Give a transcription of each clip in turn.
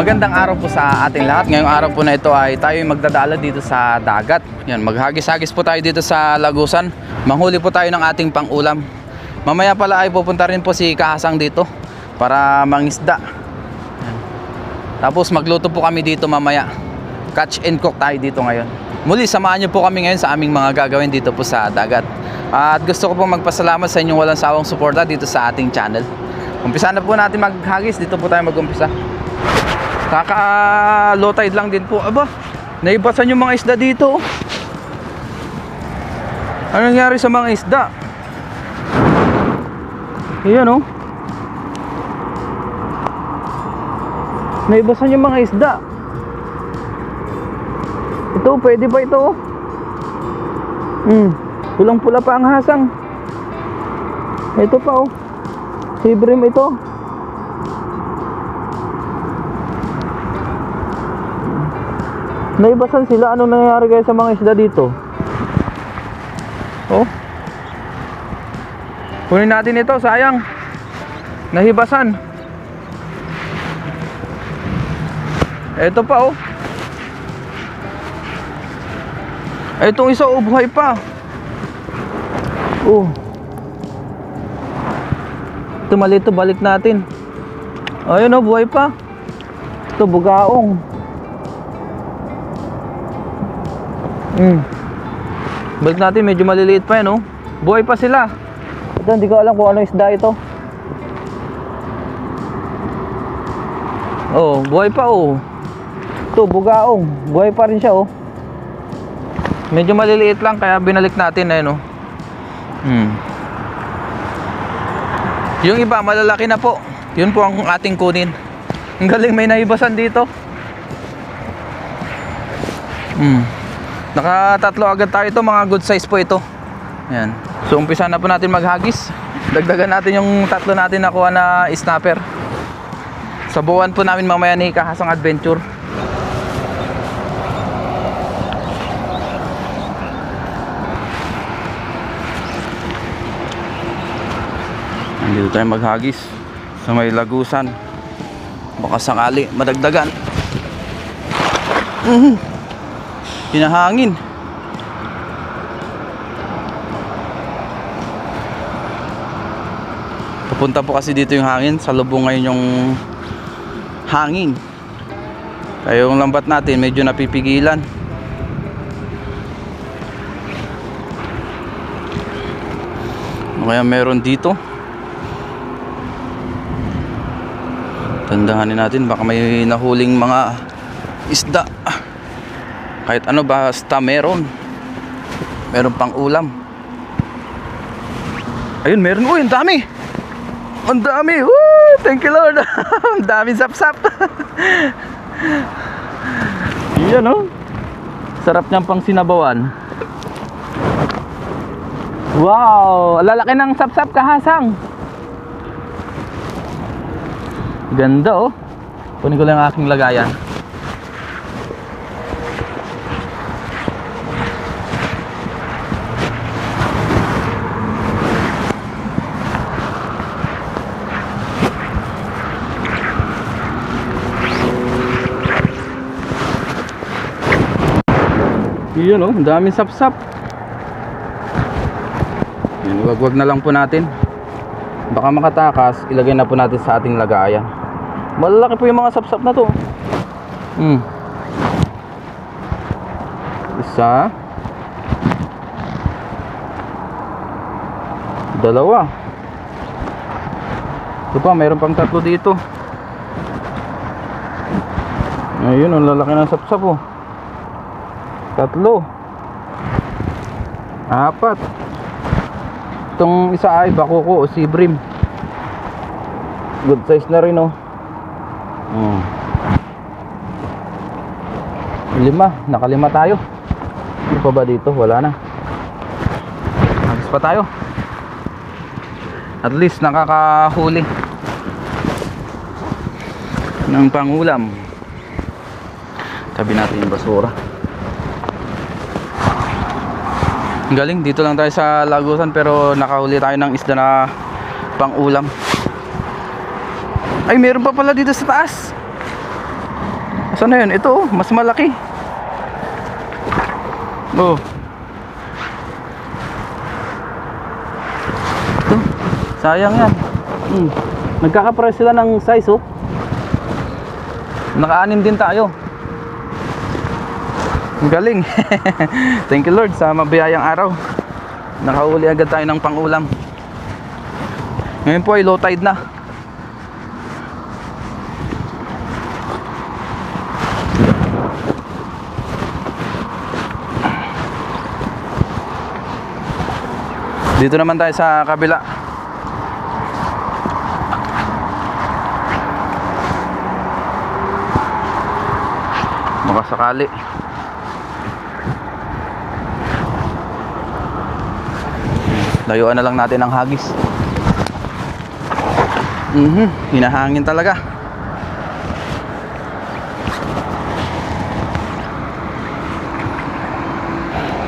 Magandang araw po sa ating lahat. Ngayong araw po na ito ay tayo magdadala dito sa dagat. Yan, maghagis-hagis po tayo dito sa Lagusan. Manghuli po tayo ng ating pang-ulam. Mamaya pala ay pupunta rin po si Kahasang dito para mangisda. Yan. Tapos magluto po kami dito mamaya. Catch and cook tayo dito ngayon. Muli, samahan niyo po kami ngayon sa aming mga gagawin dito po sa dagat. At gusto ko po magpasalamat sa inyong walang sawang suporta dito sa ating channel. Umpisa na po natin maghagis. Dito po tayo mag-umpisa. Kaka-low tide lang din po. Aba, naibasan yung mga isda dito. Ano nangyari sa mga isda? Ayan oh. Naibasan yung mga isda. Ito, pwede ba ito? Pulang-pula pa ang hasang. Ito pa oh. Sibrim ito. Naibasan sila. Anong nangyayari guys sa mga isda dito? Oh. Kunin natin ito, sayang. Nahibasan. Ito pa oh. Itong isa oh, buhay pa. Oh. Ito mali ito, balik natin. Ayun oh, buhay pa. Ito bugaong. Balik natin, medyo maliliit pa yan oh. Buhay pa sila. Ito, hindi ko alam kung ano isda ito. Oh, buhay pa oh. Ito, bugaong. Buhay pa rin siya oh. Medyo maliliit lang kaya binalik natin ayun oh. Yung iba malalaki na po. Yun po ang ating kunin. Ang galing, may naibasan dito. Nakatatlo agad tayo ito, mga good size po ito. Ayan. So umpisa na po natin maghagis. Dagdagan natin yung tatlo natin nakuha na snapper. Sabuan po namin mamaya ni Kahasang Adventure. Dito tayo maghagis sa may Lagusan. Baka sakali madagdagan. Pinahangin. Papunta po kasi dito yung hangin. Sa lubong ngayon yung hangin. Kaya yung lambat natin medyo napipigilan. Kaya meron dito. Tandahanin natin, baka may nahuling mga isda. Kahit ano, basta meron pang ulam. Ayun, meron. Uy, ang dami. Ang dami. Woo! Thank you Lord. Ang daming sap-sap. Yan oh. Sarap niyang pang sinabawan. Wow, lalaki ng sap-sap Kahasang. Ganda oh. Kunin ko lang ang aking lagayan. Yun oh, daming sap-sap. Yan, wag-wag na lang po natin. Baka makatakas, ilagay na po natin sa ating lagayan. Malalaki po yung mga sap-sap na to. Isa. Dalawa. Ito pa, mayroon pang tatlo dito. Ayun, ang lalaki ng sap-sap oh. Tatlo. Apat. Itong isa ay bakuko o sibrim. Good size na rin oh. Lima. Nakalima tayo. Ano pa ba dito? Wala na. Agis pa tayo. At least nakakahuli ng pangulam. Tabi natin yung basura. Galing, dito lang tayo sa Lagusan pero nakahuli tayo ng isda na pang ulam. Ay, meron pa pala dito sa taas. Saan na yun? Ito oh, mas malaki. Oh. Ito, sayang yan. Nagkakapares sila ng size oh. Naka-anim din tayo. Ang galing. Thank you Lord sa mabiyayang araw. Nakahuli agad tayo ng pang-ulam. Ngayon po ay low tide na. Dito naman tayo sa kabila. Makasakali. Layuan na lang natin ang hagis. Hinahangin talaga.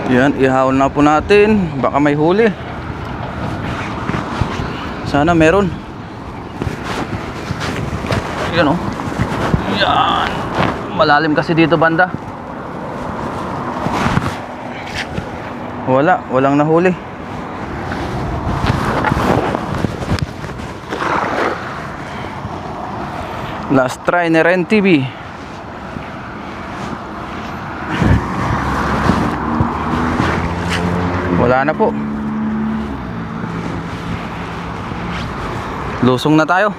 Yan, ihawal na po natin. Baka may huli. Sana meron. Yan oh. Yan. Malalim kasi dito banda. Walang nahuli. Last try ni Ren TV. Wala na po. Lusong na tayo.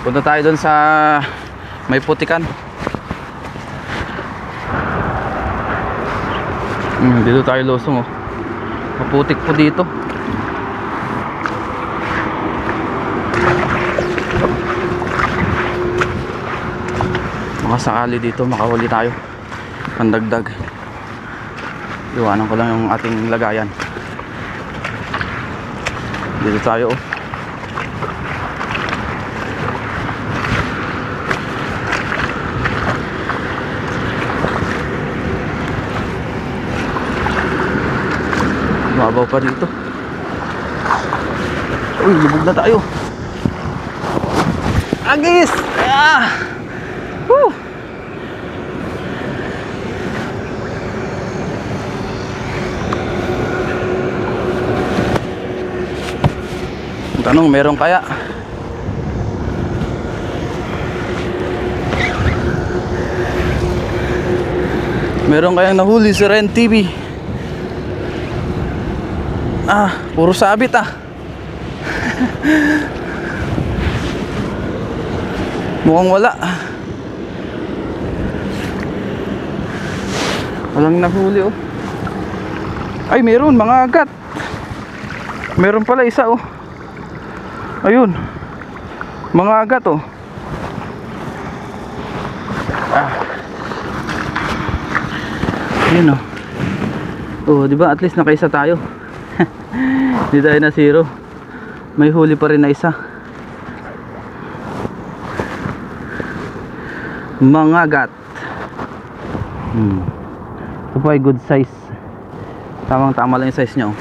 Punta tayo doon sa may putikan. Dito tayo lusong oh. Maputik po dito. Makasakali dito, makahuli tayo. Pandagdag. Iwanan ko lang yung ating lagayan. Dito tayo oh. Mabaw pa dito. Uy, libog na tayo. Agis! Ah! Woo! Tanong, meron kaya? Meron kayang nahuli si Ren TV? Puro sabit ah. Mukhang wala. Walang nahuli oh. Ay, meron mga agat. Meron pala isa oh. Ayun. Mga agat oh. Ayun oh. Oh, di ba at least nakaisa tayo. Hindi tayo na zero. May huli pa rin na isa. Mga agat. Ito po ay good size. Tamang tama lang yung size nyo.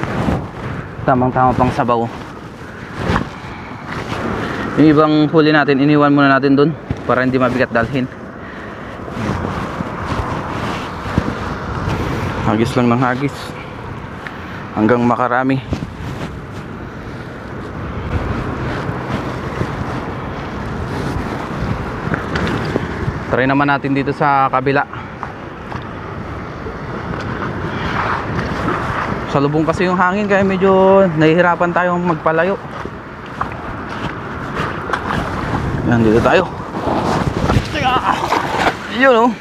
Tamang tama pang sabaw. Yung ibang huli natin, iniwan muna natin dun para hindi mabigat dalhin. Hagis lang ng hagis hanggang makarami. Try naman natin dito sa kabila. Salubong kasi yung hangin kaya medyo nahihirapan tayong magpalayo. Yan, dito tayo. Yun oh.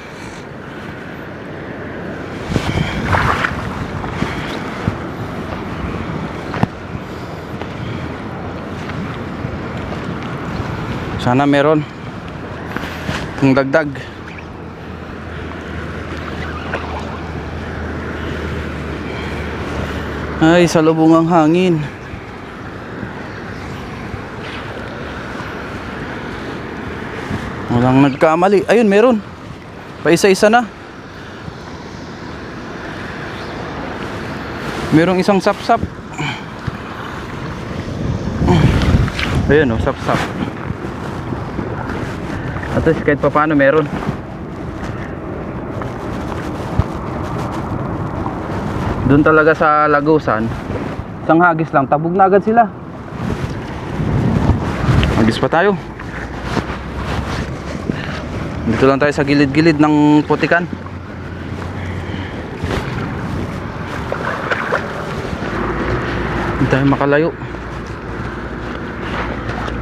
Sana meron kung dagdag. Ay, salubong ang hangin. Walang nagkamali. Ayun, meron. Paisa-isa na. Merong isang sapsap. Ayun oh, sapsap. At least kahit pa paano meron. Doon talaga sa Lagusan, isang hagis lang, tabog na agad sila. Hagis pa tayo. Dito lang tayo sa gilid-gilid ng putikan. Hindi tayo makalayo.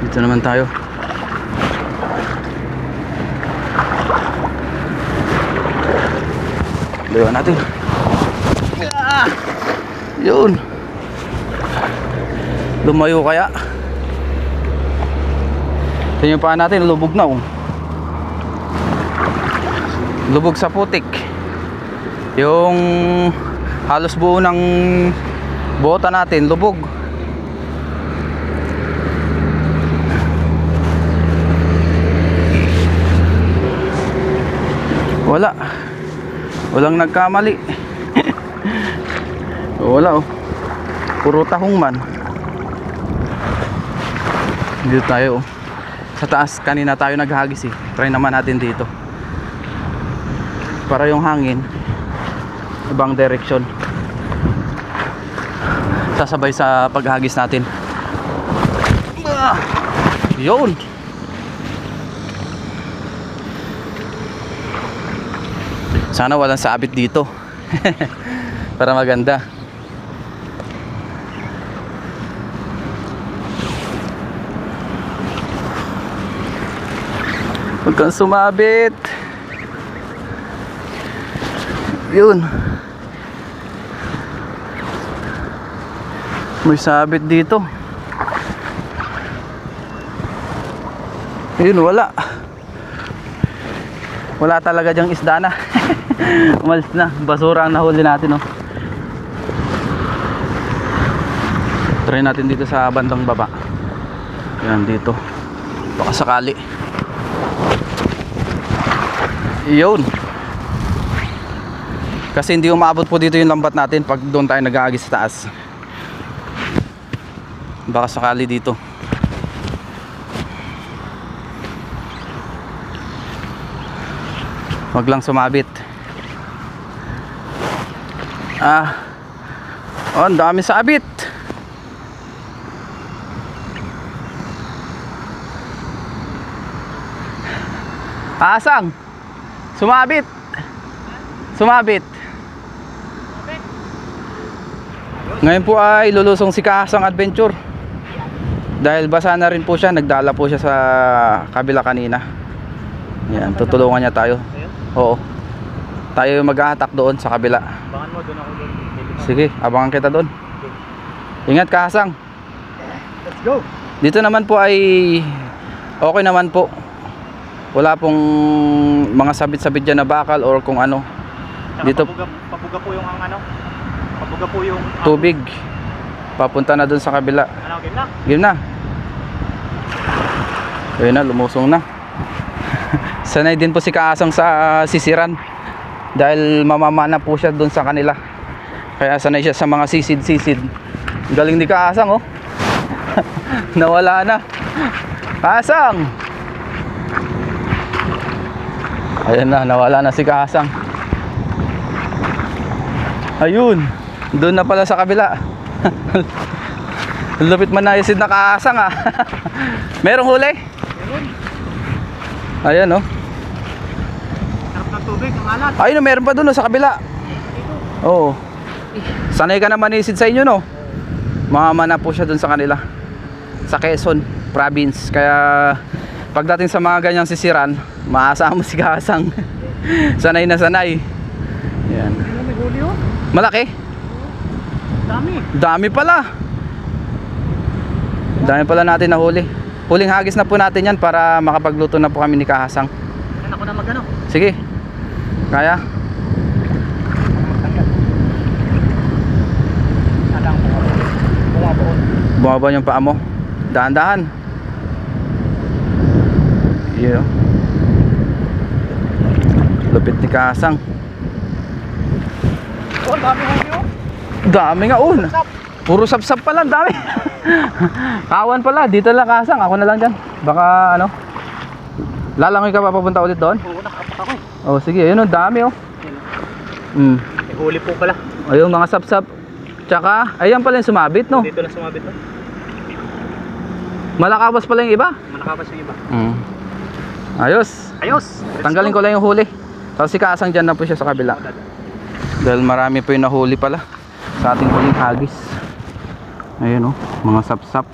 Dito naman tayo. Layuan natin. Yun. Lumayo kaya. Tingnan yung paa natin, lubog na oh. Lubog sa putik. Yung halos buo ng bota natin, lubog. Walang nagkamali. Wala oh. Puro tahong man. Dito tayo oh. Sa taas kanina tayo naghagis eh. Try naman natin dito. Para yung hangin ibang direksyon. Sasabay sa paghagis natin. Yun. Sana walang sabit dito. Para maganda. Huwag kang sumabit. Yun. May sabit dito. Yun, wala. Wala talaga dyang isda na. Umalis na. Basura ang nahuli natin oh. Try natin dito sa bandang baba. Yan dito. Baka sakali. Yun. Kasi hindi umabot po dito yung lambat natin pag doon tayo nag-aagis sa taas. Baka sakali dito. Wag lang sumabit. Oh, ang dami sabit. Asang. Sumabit. Sumabit. Ngayon po ay lulusong si Kahasang Adventure. Dahil basa na rin po siya, nagdala po siya sa kabila kanina. Yan, tutulungan niya tayo. Oo. Tayo yung mag-attack doon sa kabila. Abangan mo, doon ako doon. Sige, abangan kita doon. Ingat Kahasang. Let's go. Dito naman po ay okay naman po. Wala pong mga sabit-sabit dyan na bakal or kung ano. Dito pabuga po yung ano. Pabuga po yung tubig. Papunta na doon sa kabila. Ano, game na? Game na. Ayun na, lumusong na. Sanay din po si Kaasang sa sisiran. Dahil mamamana po siya doon sa kanila. Kaya sanay siya sa mga sisid-sisid. Galing ni Kaasang oh. Nawala na. Kaasang! Ayan na, nawala na si Kaasang. Ayun. Doon na pala sa kabila. Lupit man na isid na Kaasang ah. Merong huli? Ayan oh. Sarap ng tubig, ang alat. Ayun, meron pa doon oh, sa kabila. Oo. Sanay ka naman isid sa inyo no. Mamamana po siya doon sa kanila. Sa Quezon Province. Kaya pagdating sa mga ganyang sisiran, maasama si Kaasang. Sanay na sanay. Yan. May huli oh. Malaki? Dami. Dami pala. Dami pala natin nahuli. Huling hagis na po natin yan para makapagluto na po kami ni Kahasang. Yan ako na magano. Sige. Kaya? Adang bumabaon. Bumaba yung paa mo. Dahan-dahan. Yun. Lupit ni Kahasang. Oh, dami huli oh. Dami nga un. Puro sapsap pala, dami. Kawan pala, dito lang Kahasang. Ako na lang dyan. Baka ano. Lalangoy ka pa papunta ulit doon? Oo, nakapat ako eh. Oh, sige, yun oh, dami oh. May huli po pala. Ayun, mga sapsap. Tsaka, ayan pala yung sumabit, no? Dito lang sumabit to. Malakabas pala yung iba. Malakabas yung iba. Ayos. Ayos! Tanggalin ko lang yung huli. Tapos si Kaasang dyan na po siya sa kabila. Dahil marami po yung nahuli pala sa ating huling hagis. Ayun, oh, mga sapsap.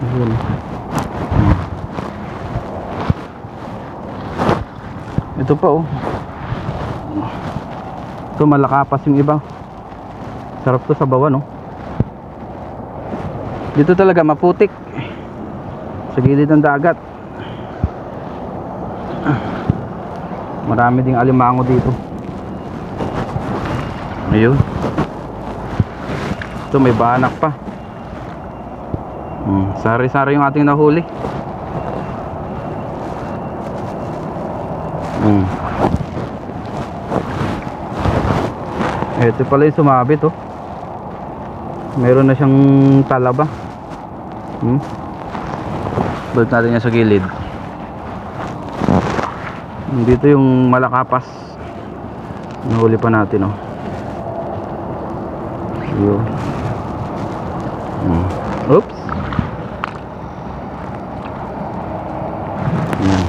Ayun. Ito pa, oh. Ito malakapas yung iba. Sarap to sa bawan, oh. Dito talaga maputik sa gilid ng dagat. Marami ding alimango dito. Ayun. Ito may banak pa. Sari-sari yung ating nahuli. Ito pala yung sumabit, oh. Meron na siyang talaba. Balik natin niya sa gilid. Dito yung malakapas. Nahuli pa natin, oh. Yun. Oops. Yan.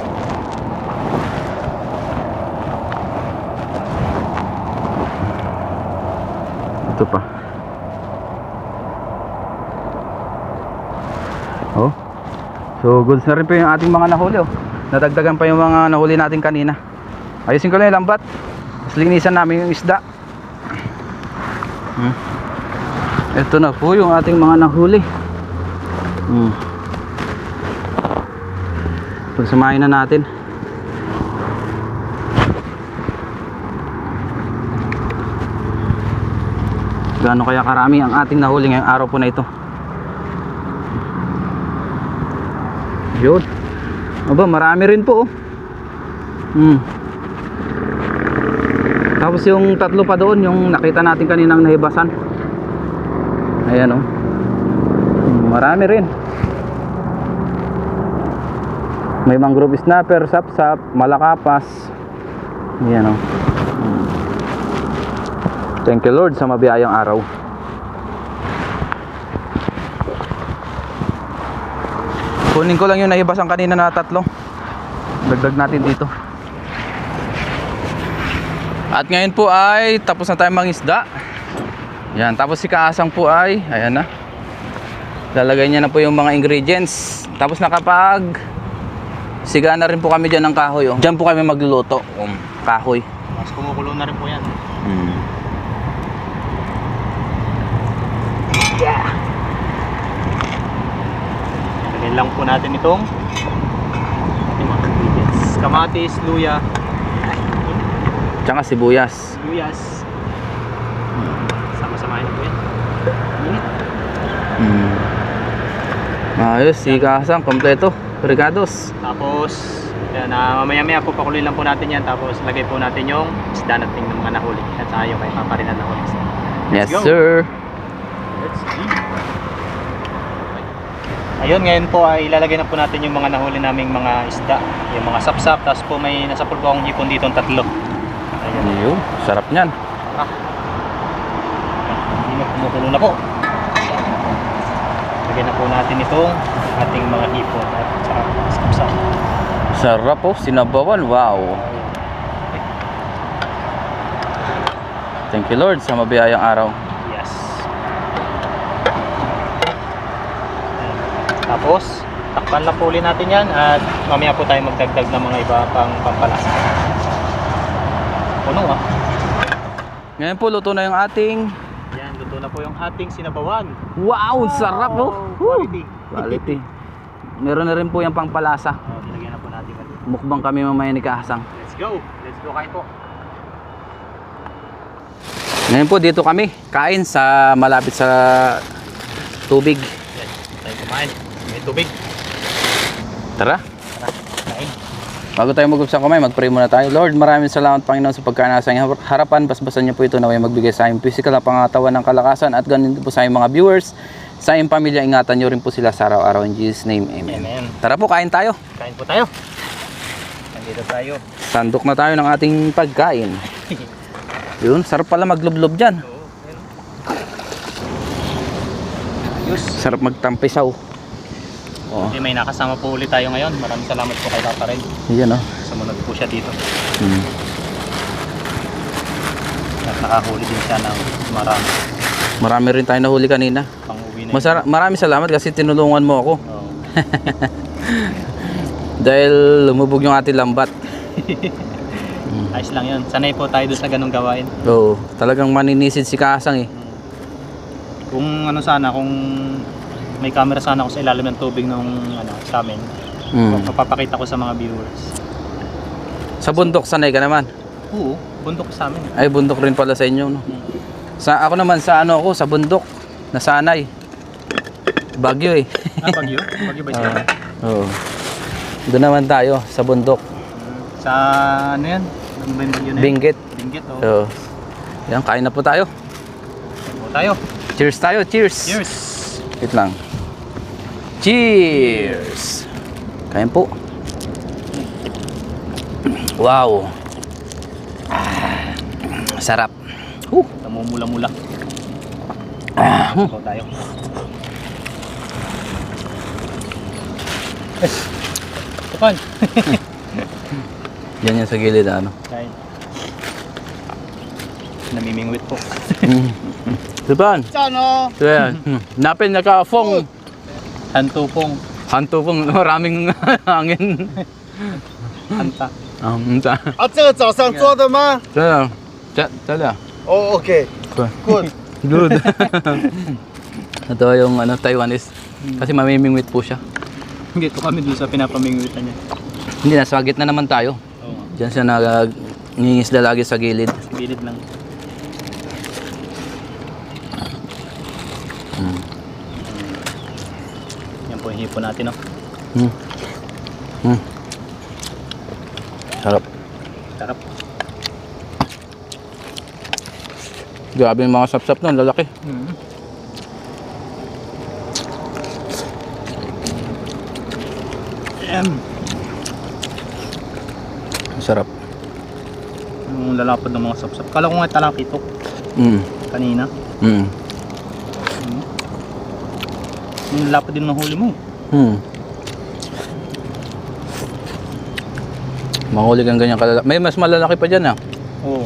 Ito pa. Oh. So goods na rin po yung ating mga nahuli, oh. Nadagdagan pa yung mga nahuli natin kanina. Ayusin ko lang yung lambat. Tapos linisan namin yung isda. Ito na po yung ating mga nahuli. Pagsamahin na natin. Gaano kaya karami ang ating nahuli ngayong araw po na ito. Yun. Aba, marami rin po, oh. Tapos yung tatlo pa doon, yung nakita natin kaninang nahibasan. Ayan, oh. Marami rin. May mangrove snapper, sapsap, malakapas. Ayan, oh. Thank you Lord sa mabiyayang araw. Kunin ko lang yung nahibasan kanina na tatlo. Dagdag natin dito. At ngayon po ay tapos na tayo mangisda. Yan, tapos si Kaasang po ay ayan na. Lalagay niya na po yung mga ingredients. Tapos nakapag siga na rin po kami dyan ng kahoy, oh. Dyan po kami magluluto, kahoy. Mas kumukulo na rin po yan. Yeah. Lagyan lang po natin itong ating mga ingredients. Kamatis, luya, Tsaka sibuyas. sibuyas. Sama-samahin po yan. Init. Ayos, si Kaasang kompleto. Ricados. Tapos yan, mamaya-maya po pakuloy lang po natin yan. Tapos lagay po natin yung isda natin ng mga nahuli. At saka yung kay Papa rin na nahuli. Yes go. sir. Let's see. Ayun, ngayon po ay ilalagay na po natin yung mga nahuli naming mga isda. Yung mga sapsap. Tapos po may nasapul po akong hipon dito, tatlo. Ayun. Ayun, sarap niyan. Hindi na kumukulo na po. Lagyan na po natin itong ating mga hipon at saka sapsap. Sarap, oh, sinabawan. Wow. Thank you Lord sa mabiyayang araw. Yes. Tapos takpan lang po ulit natin yan at mamaya po tayo magdagdag ng mga iba pang pampalasa. Puno, ah. Ngayon po luto na yung ating. Yan, luto na po yung ating sinabawan. Wow, sarap, oh. Quality. Quality. Meron na rin po yung pangpalasa. Nilagyan na po natin. Mukbang kami mamaya ni Kaasang. Let's go. Let's go kain po. Ngayon po dito kami kain sa malapit sa tubig. Yes, tayo kumain. May tubig. Tara. Tara, kain. Bago tayo mag-upsa kumain, mag-pray muna tayo. Lord, maraming salamat Panginoon sa pagkanasa ng harapan. Basbasan niyo po ito na may magbigay sa aming physical na pangatawan ng kalakasan at ganun din po sa aming mga viewers sa iyong pamilya, ingatan nyo rin po sila sa araw-araw. In Jesus' name, amen. Amen. Tara po, kain tayo. Kain po tayo. Nandito tayo. Sandok na tayo ng ating pagkain. Yun, sarap pala maglublob dyan. Ayos. Sarap magtampisaw. Oh, Okay, may nakasama po ulit tayo ngayon. Maraming salamat po kay Papa Red. yan oh. Sumunod po siya dito. Hmm. At nakahuli din siya ng marami. Marami rin tayo nahuli kanina. Pang uwi na. Maraming salamat kasi tinulungan mo ako. Oo. Dahil lumubog yung ating lambat. Ayos lang yun. Sanay po tayo doon sa ganung gawain. Oo, talagang maninisid si Kasang eh. Kung ano sana, kung may camera sana ako sa ilalim ng tubig nung ano, sa amin, mapapakita ko sa mga viewers. Sa bundok, sanay ka naman. Oo, bundok sa amin. Ay, bundok rin pala sa inyo, no? Sa ako naman, sa ano ako, sa bundok. Nasanay. Bagyo eh. Ah, Bagyo? Bagyo ba siya? Oo. Doon naman tayo, sa bundok. Sa ano yan? Ano ba yung Bagyo na yan? Benguet. Benguet, oh. Oo. Yan, kain na po tayo. Kain po tayo. Cheers tayo, cheers. Cheers! Wait lang. Cheers! Kain po. Wow. Sarap. Namumula-mula. Kain tayo. Tukan! Yan yan sa gilid, ano. Kain. Namimingwit po. Diban? Ano? Yan. Napin nakafong. Hantupong. Hanto pong maraming hangin. Hanta. Ta. 啊，这个早上做的吗？ Tala. Tala. 哦，OK， good。 Good. Ito yung ano, Taiwanese. Kasi mamimingwit po siya. Hindi, ito kami doon sa pinapamingwitan niya. Hindi, nasa gitna naman tayo. Oo. Diyan siya nangingisda lagi sa gilid. Bilid lang. Yan po yung hipon natin, no? Hmm. Hmm. Sarap. Sarap. Grabe yung mga sapsap nun, lalaki. Sarap. Yung lalapad ng mga sapsap. Kala ko nga talakito Mm. kanina. Mm. Yung lapad din ng huli mo. Mm. Mahuli kang ganyan kalala. May mas malalaki pa dyan ah. Oo.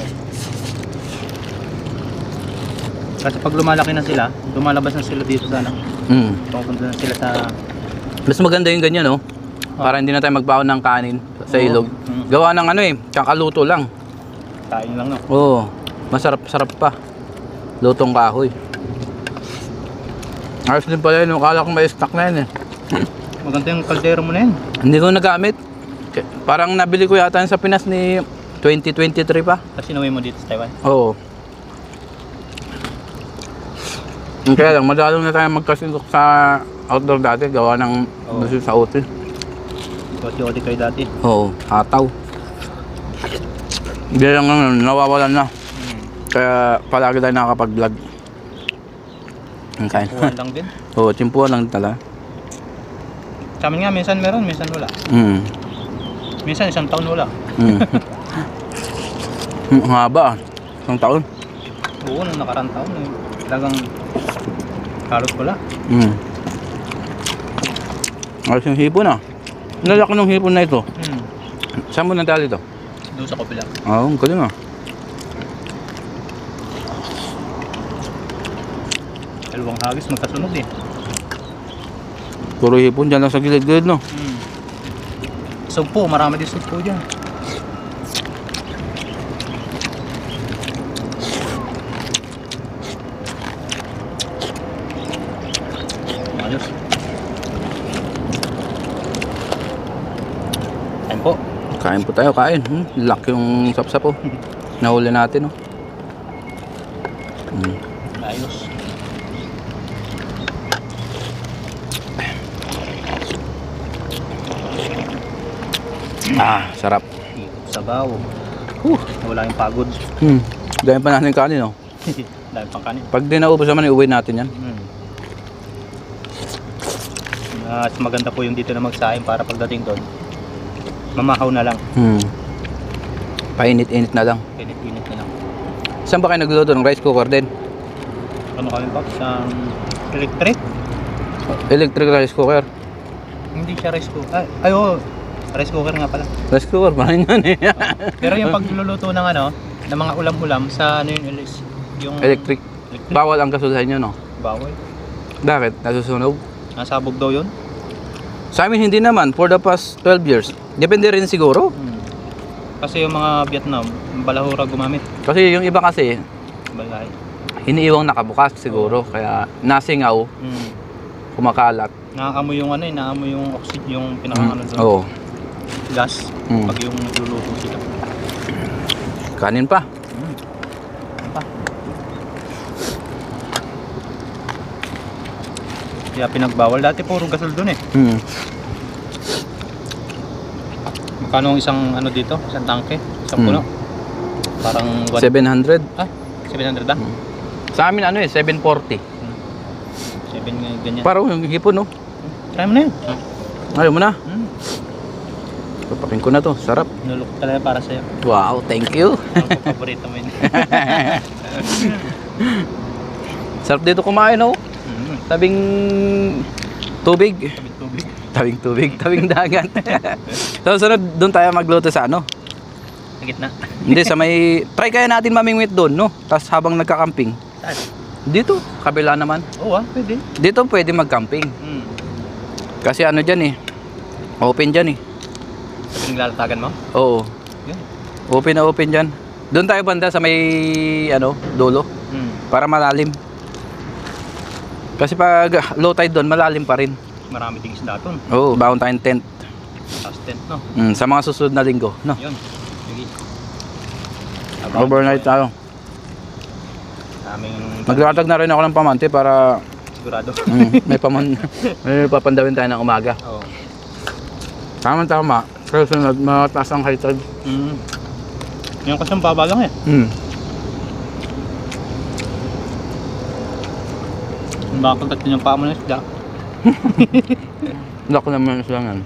Kasi pag lumalaki na sila, lumalabas na sila dito sa ano. Mm. Pupunta na sila sa Mas maganda yung ganyan, no? Para hindi na tayo magbaon ng kanin sa Oo. ilog. Mm. Gawa ng ano eh, kakaluto lang. kain lang, no? Oo, masarap-sarap pa. Lutong kahoy. Ayos din pala yun, akala ko may stock na yun eh. Maganda yung kaldero mo na yun. Hindi ko nagamit. Parang nabili ko yata yun sa Pinas ni 2023 pa. Kasi naway mo dito sa Taiwan. Oo. Kaya lang, madalong na tayo magkasilok sa outdoor dati, gawa ng Oo. gusto sa hotel. Oti-oti kayo dati. Oo, hataw. Hindi lang nawawalan na. Kaya palagi tayo nakakapag-vlog. Okay. Kuhan lang din. Oo, timpuan lang tala. Sa amin nga, minsan meron, minsan wala. Mm. Minsan isang taon wala. Mm. Ang haba ah. Isang taon. Oo, nung nakarang taon, eh, talagang halos wala. Mm. Ayos yung hipon ah. Lalaki ng hipon na ito. Saan mo natali ito? Doon sa kabila. Oo, ang galing ah. Dalawang hagis magkasunod eh. Puro hipon dyan lang sa gilid-gilid no. Sugpo, marami din sugpo dyan. Ayos. Kain po. Kain po tayo, kain. Laki yung sapsap oh. Nahuli natin oh. Ayos. Ah, sarap. Sabaw. Wala yung pagod. Dahil pa natin kanin oh. Dahil pang kanin. Pag di naubos naman, iuwi natin yan. At maganda po yung dito na magsaing para pagdating doon, mamahaw na lang. Painit-init na lang. Init-init na lang. Saan ba kayo nagluluto ng rice cooker din? Ano kami pa? Sa electric? Electric rice cooker. Hindi siya rice cooker. Ay, oo. Rice cooker nga pala. Rice cooker pa rin yun eh. Pero yung pagluluto ng ano, ng mga ulam-ulam sa ano yun, Elis? Yung Electric. Bawal ang gasolina nyo, no? bawal. Bakit? Nasusunog? Nasabog daw yun. Sa amin hindi naman. For the past 12 years. Depende rin siguro. Kasi yung mga Vietnam, balahura gumamit. Kasi yung iba kasi, Balay. iniiwang nakabukas siguro. Kaya nasingaw, kumakalat. Nakaamoy yung ano eh, nakaamoy yung oxygen, yung pinakang ano doon. Oo. Gas. Mm. Pag yung nagluluto sila. Kanin pa. Pa. Kaya pinagbawal. Dati puro gasol doon eh. Magkano ang isang ano dito? Isang tangke? Isang puno? Parang 700. 700 ba? Sa amin ano eh, 740. 7 ganyan. Parang yung hipon, no? Try mo na yun. Ayaw mo na. Papakin ko na to. Sarap. Nulok talaga para sa'yo. Wow, thank you. Ang paborito mo yun. Sarap dito kumain, no? Tabing tubig. Sabit tubig. Tabing tubig, tabing dagat. So, sunod doon tayo magluto sa ano? Sa gitna. Hindi, sa may... Try kaya natin mamingwit doon, no? Tapos habang nagka-camping. Saan? Dito, kabila naman. Oo pwede. Dito pwede mag-camping. Kasi ano dyan eh. Open dyan eh. Sabi naglalatagan mo? Oo. Yun. Open na open dyan. Doon tayo banda sa may ano, dulo. Para malalim. Kasi pag low tide doon, malalim pa rin. Marami ding isda doon. Oo, baon tayong tent. Tapos tent, no? Sa mga susunod na linggo, no? Yun. Sige. Overnight tayo. Aming Maglatag na rin ako ng pamante para sigurado. may papandawin tayo ng umaga. Oo. Tama. Pero sunod, mataas ang high tide. Yung kasi ang baba lang eh. Makakagat din yung paa mo ng isda. Lako naman silang yan.